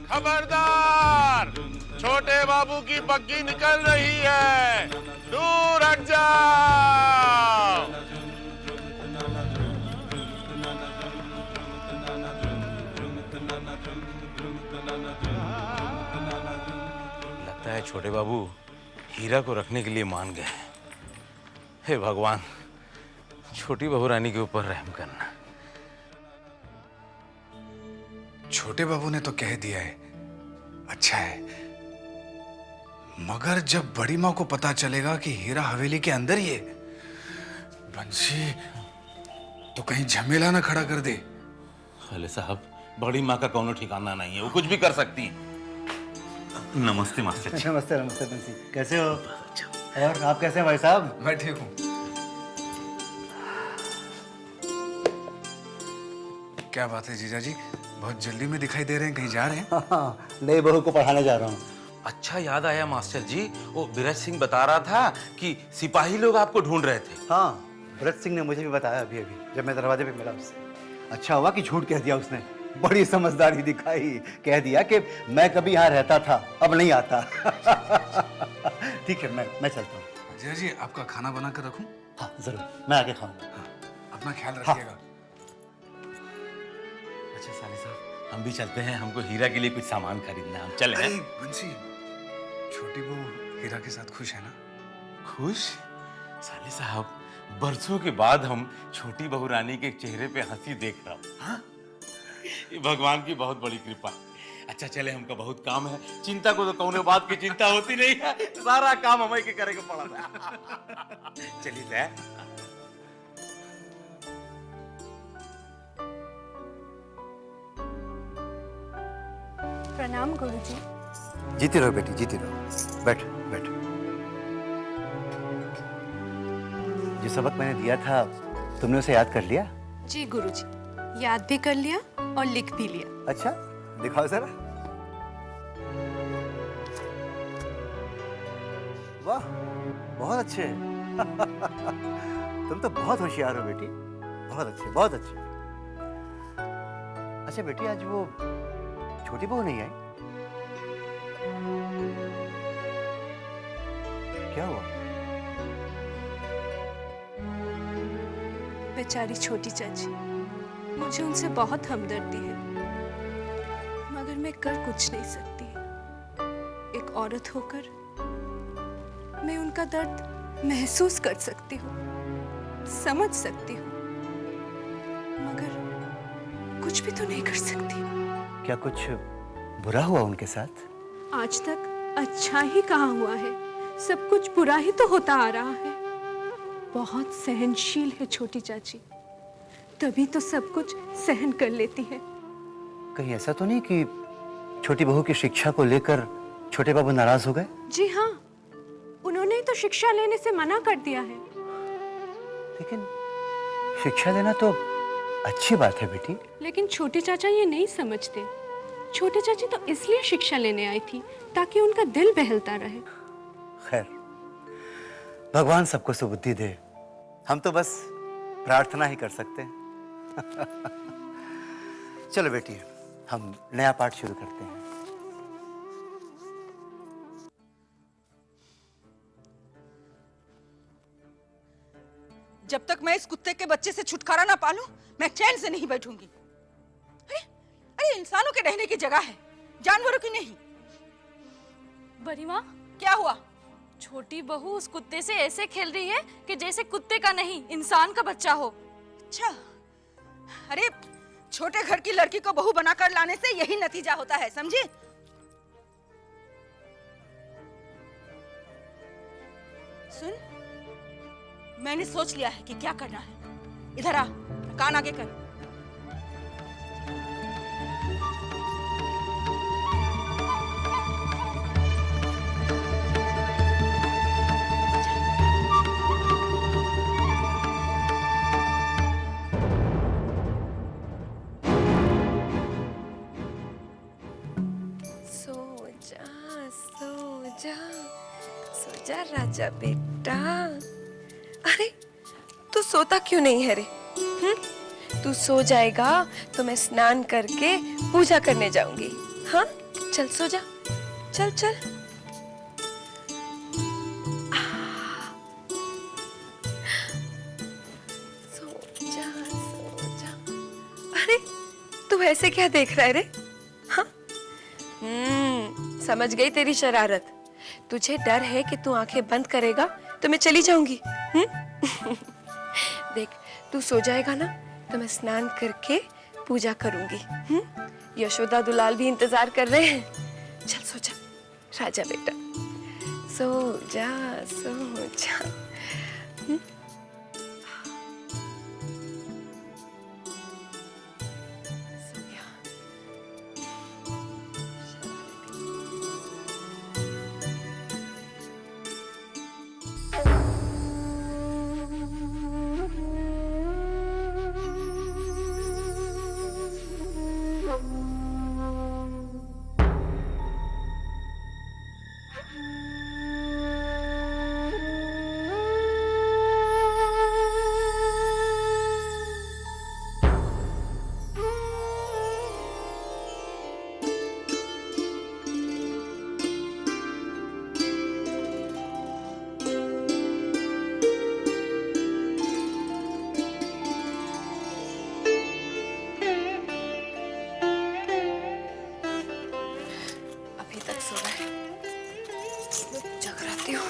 खबरदार, छोटे बाबू की बग्गी निकल रही है, दूर हट जाओ। लगता है छोटे बाबू हीरा को रखने के लिए मान गए। हे भगवान, छोटी बहू रानी के ऊपर रहम करना। छोटे बाबू ने तो कह दिया है, अच्छा है, मगर जब बड़ी माँ को पता चलेगा कि हीरा हवेली के अंदर ही है, बंसी तो कहीं झमेला ना खड़ा कर दे। खाले साहब, बड़ी माँ का कौनो ठिकाना नहीं है, वो कुछ भी कर सकती है। नमस्ते मास्टर जी। नमस्ते नमस्ते बंसी, कैसे हो? और आप कैसे हैं भाई साहब? मैं ठीक हूँ। क्या बात है जीजा जी, बहुत जल्दी में दिखाई दे रहे हैं, कहीं जा रहे हैं? हाँ, नई बहू को पढ़ाने जा रहा हूँ। अच्छा याद आया मास्टर जी, वो बिरज सिंह बता रहा था कि सिपाही लोग आपको ढूंढ रहे थे। हाँ, भरत सिंह ने मुझे भी बताया अभी अभी, जब मैं दरवाजे पे मिला उससे। अच्छा हुआ कि झूठ कह दिया उसने, बड़ी समझदारी दिखाई। कह दिया कि मैं कभी यहाँ रहता था, अब नहीं आता। ठीक है, मैं चलता हूँ। जीजा जी, आपका खाना बना कर रखूं? हाँ जरूर, मैं आके खाऊंगा। हाँ, अपना ख्याल रखिएगा। अच्छा साले साहब, हम भी चलते हैं, हमको हीरा के लिए कुछ सामान खरीदना है, हम चले हैं। बंसी, छोटी बहू हीरा के साथ खुश है ना? खुश? साले साहब, बरसों के बाद हम छोटी बहू रानी के चेहरे पे हंसी देख रहा हूँ। हाँ? ये भगवान की बहुत बड़ी कृपा है। अच्छा चले, हमका बहुत काम है, चिंता को तो कौनो बात की चिंता होती नहीं है, सारा काम हमें के करे के पड़ा था। चलिए सर। प्रणाम गुरुजी। जीती रहो बेटी, जीती रहो। बैठ बैठ। जो सबक मैंने दिया था, तुमने उसे याद कर लिया? जी गुरुजी, याद भी कर लिया और लिख भी लिया। अच्छा, दिखाओ जरा। वाह, बहुत अच्छे। तुम तो बहुत होशियार हो बेटी, बहुत अच्छे, बहुत अच्छे। अच्छा बेटी, आज वो छोटी बहू नहीं आई? क्या हुआ? बेचारी छोटी चाची, मुझे उनसे बहुत हमदर्दी है, मगर मैं कर कुछ नहीं सकती। एक औरत होकर मैं उनका दर्द महसूस कर सकती हूँ, समझ सकती हूँ, मगर कुछ भी तो नहीं कर सकती। क्या कुछ बुरा हुआ उनके साथ? आज तक अच्छा ही कहाँ हुआ है, सब कुछ बुरा ही तो होता आ रहा है। बहुत सहनशील है छोटी चाची, तभी तो सब कुछ सहन कर लेती है। कहीं ऐसा तो नहीं कि छोटी बहू की शिक्षा को लेकर छोटे बाबू नाराज हो गए? जी हाँ, उन्होंने ही तो शिक्षा लेने से मना कर दिया है। लेकिन शिक्षा लेना तो अच्छी बात है बेटी। लेकिन छोटे चाचा ये नहीं समझते। छोटे चाची तो इसलिए शिक्षा लेने आई थी ताकि उनका दिल बहलता रहे। खैर, भगवान सबको सुबुद्धि दे, हम तो बस प्रार्थना ही कर सकते हैं। चलो बेटी, हम नया पाठ शुरू करते हैं। जब तक मैं इस कुत्ते के बच्चे से छुटकारा ना पालूं, मैं चैन से नहीं बैठूंगी। अरे, अरे इंसानों के रहने की जगह है, जानवरों की नहीं। बड़ी माँ, क्या हुआ? छोटी बहू उस कुत्ते से ऐसे खेल रही है कि जैसे कुत्ते का नहीं, इंसान का बच्चा हो। अच्छा, अरे छोटे घर की लड़की को बहू बनाकर लाने से यही नतीजा होता है, समझी? सुन, मैंने सोच लिया है कि क्या करना है। इधर आ, कान आगे कर। सो जा राजा बेटा। अरे तू सोता क्यों नहीं है रे? तू सो जाएगा तो मैं स्नान करके पूजा करने जाऊंगी। हाँ चल सो जा, चल चल। सो जा सो जा। अरे तू ऐसे क्या देख रहा है रे? हाँ समझ गई तेरी शरारत। तुझे डर है कि तू आंखें बंद करेगा तो मैं चली जाऊंगी। देख तू सो जाएगा ना तो मैं स्नान करके पूजा करूंगी। यशोदा दुलाल भी इंतजार कर रहे हैं। चल सो जा राजा बेटा, सो जा सो जा। सो गया। अभी तक सो रहा है, मैं जग रहती हूँ।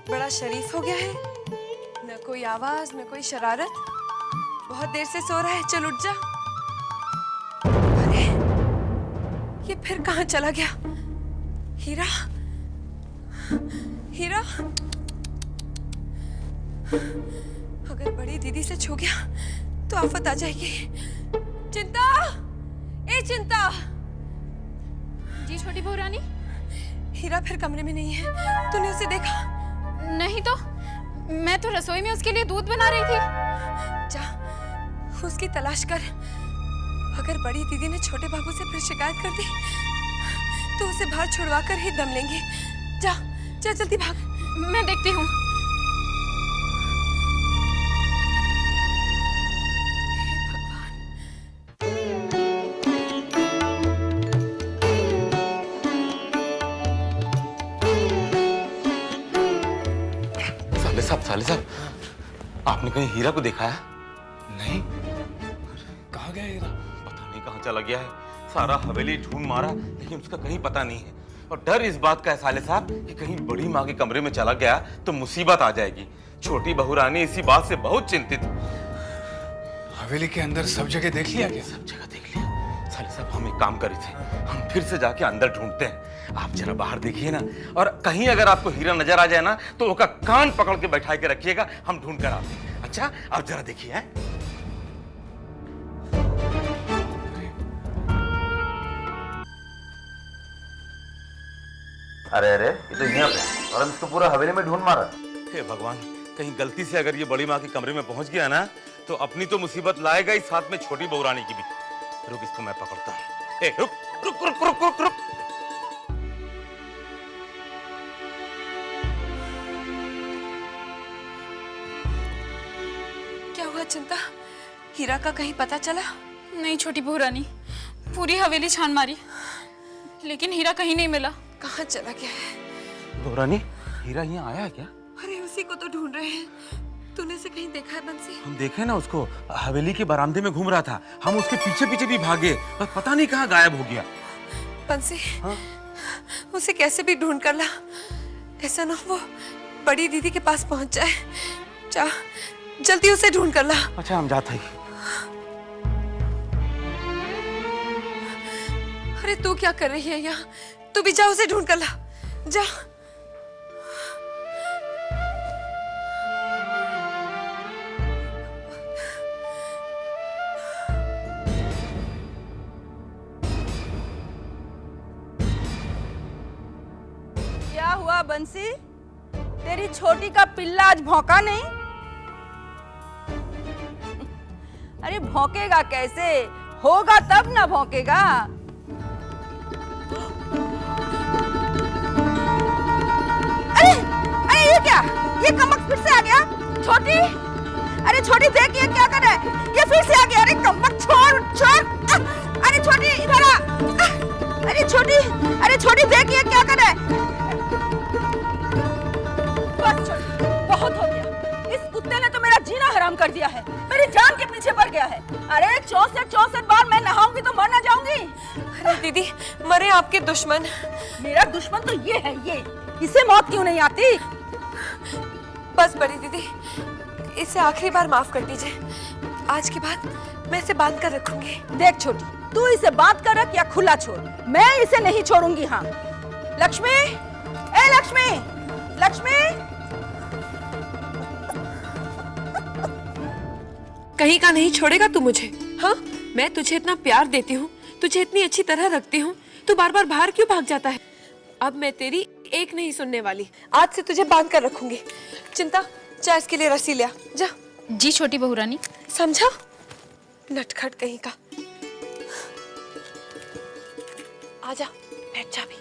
बड़ा शरीफ हो गया है, न कोई आवाज न कोई शरारत। बहुत देर से सो रहा है, चल उठ जा। अरे ये फिर कहाँ चला गया? हीरा, हीरा, अगर बड़ी दीदी से छू गया तो आफत आ जाएगी। चिंता, ए चिंता। जी छोटी बहू रानी। हीरा फिर कमरे में नहीं है, तूने उसे देखा? नहीं तो मैं तो रसोई में उसके लिए दूध बना रही थी। जा उसकी तलाश कर। अगर बड़ी दीदी ने छोटे बाबू से फिर शिकायत कर दी तो उसे बाहर छुड़वा कर ही दम लेंगे। जा जा जल्दी भाग। मैं देखती हूँ। हे भगवान। साले साहब, आपने कहीं हीरा को देखा है? नहीं, कहाँ गया हीरा? पता नहीं कहाँ चला गया है। सारा हवेली ढूंढ मारा लेकिन उसका कहीं पता नहीं है। और डर इस बात का है साले साहब कि कहीं बड़ी माँ के कमरे में चला गया तो मुसीबत आ जाएगी। छोटी बहू रानी इसी बात से बहुत चिंतित। हवेली के अंदर सब जगह देख लिया क्या? सब जगह देख लिया। साले साहब हम एक काम करे थे, हम फिर से जाके अंदर ढूंढते हैं। आप जरा बाहर देखिए ना, और कहीं अगर आपको हीरा नजर आ जाए ना तो उसका कान पकड़ के बैठा के रखिएगा, हम ढूंढ कर आते हैं। अच्छा आप जरा देखिए। अरे अरे ये तो यहाँ पे, और हम इसको पूरा हवेली में ढूंढ मारा। हे भगवान, कहीं गलती से अगर ये बड़ी माँ के कमरे में पहुंच गया ना तो अपनी तो मुसीबत लाएगा ही, साथ में छोटी बहू रानी की भी। रुक, इसको मैं पकड़ता हूँ। रुक रुक रुक रुक रुक रुक। क्या हुआ चिंता? हीरा का कहीं पता चला? नहीं छोटी बहू रानी, पूरी हवेली छान मारी लेकिन हीरा कहीं नहीं मिला। कहाँ चला गया है? बहू रानी, हीरा यहाँ आया है क्या? अरे उसी को तो ढूंढ रहे हैं। तूने इसे कहीं देखा है बंसी? हम देखे ना उसको, हवेली के बरामदे में घूम रहा था। हम उसके पीछे पीछे भी भागे, पर पता नहीं कहाँ गायब हो गया। बंसी, उसे कैसे भी ढूंढ कर ला, ऐसा ना वो बड़ी दीदी के पास पहुंच जाए। जा जल्दी उसे ढूंढ कर ला। अच्छा हम जाते हैं। अरे तू क्या कर रही है यहाँ? तू भी जा उसे ढूंढ कर ला, जा। क्या हुआ बंसी? तेरी छोटी का पिल्ला आज भौंका नहीं? अरे भौंकेगा कैसे? होगा तब ना भौंकेगा। अरे अरे ये क्या? ये कमक फिर से आ गया? छोटी, अरे छोटी देख ये क्या कर रहा है? ये फिर से आ गया। अरे कमक छोड़ छोड़। अरे छोटी इधर आ। अरे छोटी देख ये क्या कर रहा है? बस छोटी, बहुत हो गया। इस कुत्ते ने तो मेरा जीना हराम कर दिया है, मेरी जान के पीछे पड़ गया है। अरे 64 बार मैं नहाऊंगी तो मर ना जाऊंगी? अरे दीदी, मरे आपके दुश्मन। मेरा दुश्मन तो ये है, ये। इसे मौत क्यों नहीं आती? बस बड़ी दीदी, इसे आखिरी बार माफ कर दीजिए। आज के बाद मैं इसे बांध कर रखूंगी। देख छोटी, तू इसे बांध कर रख या खुला छोड़, मैं इसे नहीं छोड़ूंगी। हाँ लक्ष्मी, ए लक्ष्मी, लक्ष्मी। कहीं का नहीं छोड़ेगा तू मुझे? हाँ, मैं तुझे इतना प्यार देती हूँ, तुझे इतनी अच्छी तरह रखती हूँ, तू बार बार बाहर क्यों भाग जाता है? अब मैं तेरी एक नहीं सुनने वाली। आज से तुझे बांध कर रखूंगी। चिंता, चाय इसके लिए रस्सी लिया, जा। जी छोटी बहू रानी। समझा? नटखट कहीं का। आजा, बैठ जा भी।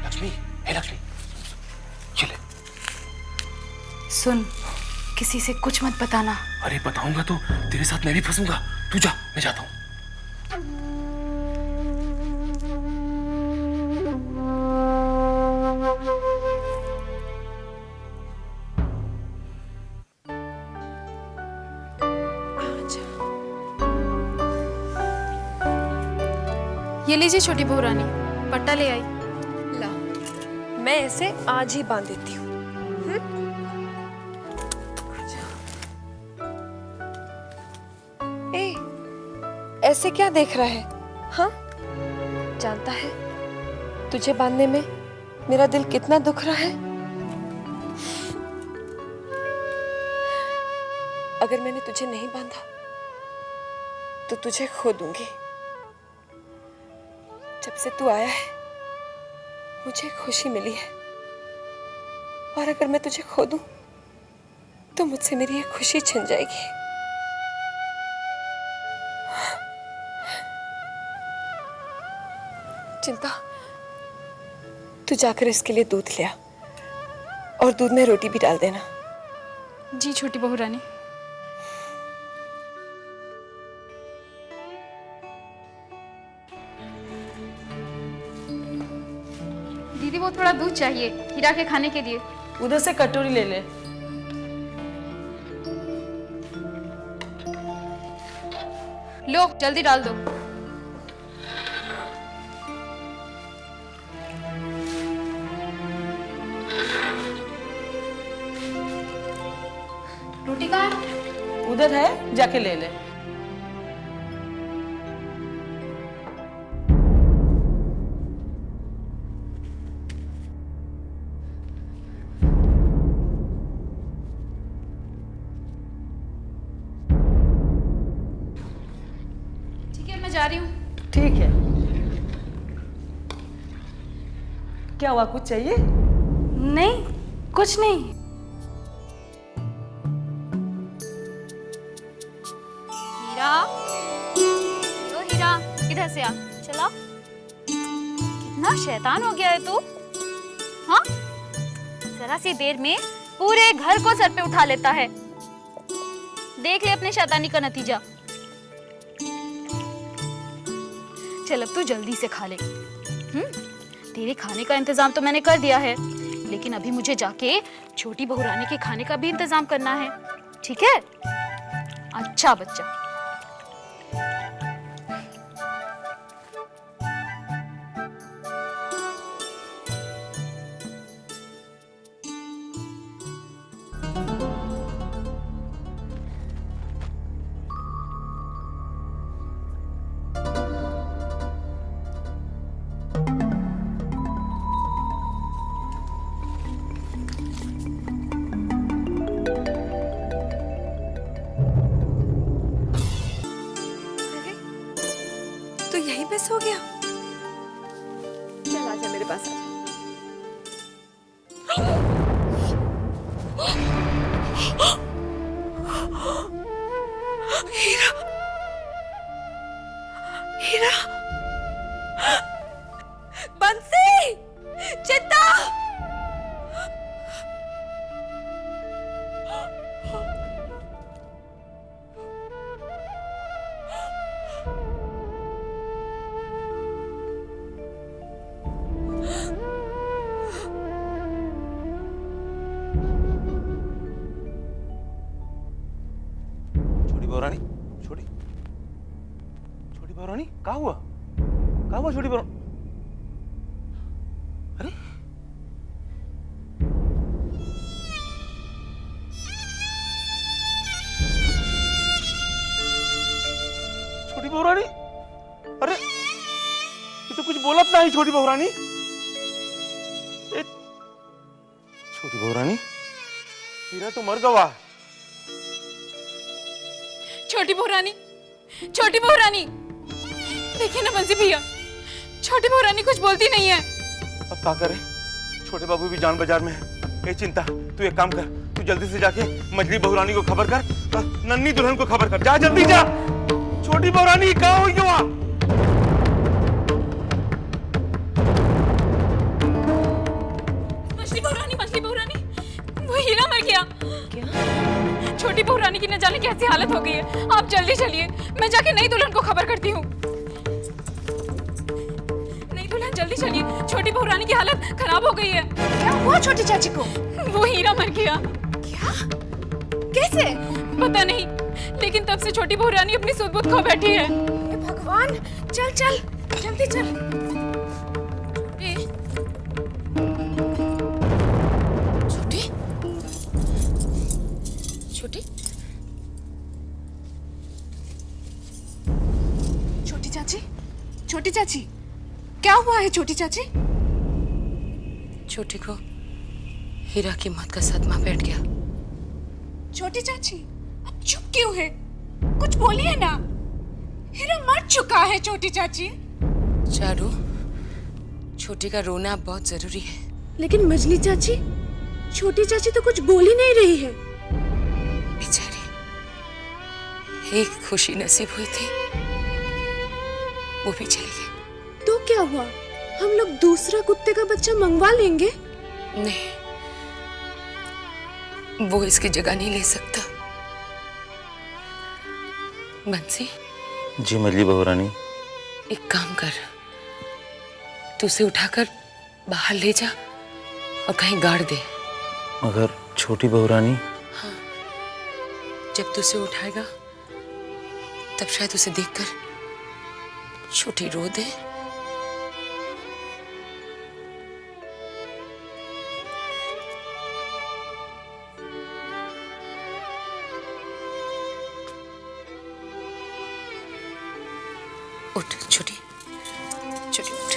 लक्ष्मी, हे लक्ष्मी, चले। सुन, किसी से कुछ मत बताना। अरे बताऊंगा तो तेरे साथ मैं भी फंसूंगा। तू जा, मैं जाता हूँ। ये लीजिए छोटी बहू रानी, पट्टा ले आई। ला, मैं इसे आज ही बांध देती हूँ। ए, ऐसे क्या देख रहा है? हाँ, जानता है तुझे बांधने में मेरा दिल कितना दुख रहा है? अगर मैंने तुझे नहीं बांधा तो तुझे खो दूंगी। जब से तू आया है मुझे खुशी मिली है, और अगर मैं तुझे खो दूं तो मुझसे मेरी ये खुशी छिन जाएगी। चिंता, तू जाकर इसके लिए दूध ले आ, और दूध में रोटी भी डाल देना। जी छोटी बहू रानी। दीदी वो थोड़ा दूध चाहिए हीरा के खाने के लिए। उधर से कटोरी ले ले। लो जल्दी डाल दो। रोटी कहाँ है? उधर है, जाके ले ले। जा रही हूँ। ठीक है। क्या हुआ, कुछ चाहिए? नहीं, कुछ नहीं। हीरा, ओ हीरा, इधर से आ। चला। कितना शैतान हो गया है तू? हाँ? जरा सी देर में पूरे घर को सर पे उठा लेता है। देख ले अपने शैतानी का नतीजा। चल अब तू जल्दी से खा ले। तेरे खाने का इंतजाम तो मैंने कर दिया है, लेकिन अभी मुझे जाके छोटी बहू रानी के खाने का भी इंतजाम करना है, ठीक है? अच्छा बच्चा। तो यहीं पे सो गया। चल आजा मेरे पास आजा। हीरा, हीरा, बंसी, चित्ता। छोटी बहू रानी, छोटी बहू रानी, क्या हुआ? क्या हुआ छोटी बहू? अरे छोटी बहू रानी, अरे ये तो कुछ बोलत नहीं छोटी बहू रानी। छोटी बहू रानी, हीरा तो मर गवा। छोटी बहू रानी, छोटी बहू रानी, देखिए ना बंसी भैया, छोटी बहू रानी कुछ बोलती नहीं है। अब क्या करे? छोटे बाबू भी जान बाजार में है। ए चिंता, तू एक काम कर, तू जल्दी से जाके मछली बहू रानी को खबर कर, नन्ही दुल्हन को खबर कर। जा जल्दी जा। छोटी बहू रानी कहाँ हुई हुआ? मछली बहू रानी, वो हीरा मर गया। क्या? छोटी बहू रानी की न जाने कैसी हालत हो गई है। आप जल्दी चलिए, मैं जाके नई दुल्हन को खबर करती हूँ। नई दुल्हन जल्दी चलिए, छोटी बहू रानी की हालत खराब हो गई है। क्या हुआ छोटी चाची को? वो हीरा मर गया। क्या? कैसे? पता नहीं, लेकिन तब से छोटी बहू रानी अपनी सुध-बुध खो बैठी है। हे भगवान, चल चल जल्दी चल। छोटी छोटी चाची, छोटी चाची, क्या हुआ है छोटी चाची? छोटी को हीरा की मौत का सदमा बैठ गया। छोटी चाची, अब चुप क्यों है? कुछ बोलिए ना। हीरा मर चुका है छोटी चाची। चारू, छोटी का रोना अब बहुत जरूरी है। लेकिन मजली चाची, छोटी चाची तो कुछ बोल ही नहीं रही है। बेचारी, एक खुशी नसीब हुई थी, वो भी चली गई। तो क्या हुआ? हम लोग दूसरा कुत्ते का बच्चा मंगवा लेंगे? नहीं, वो इसकी जगह नहीं ले सकता। बंसी, जी मछली बहू रानी। एक काम कर, तू उसे उठाकर बाहर ले जा और कहीं गाड़ दे। मगर छोटी बहू रानी? जब तू उसे उठाएगा तब शायद उसे देखकर छोटी रो दे। उठ छोटी, छोटी उठ।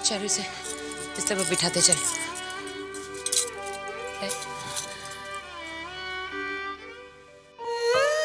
चारू से इस तरफ बिठाते चल।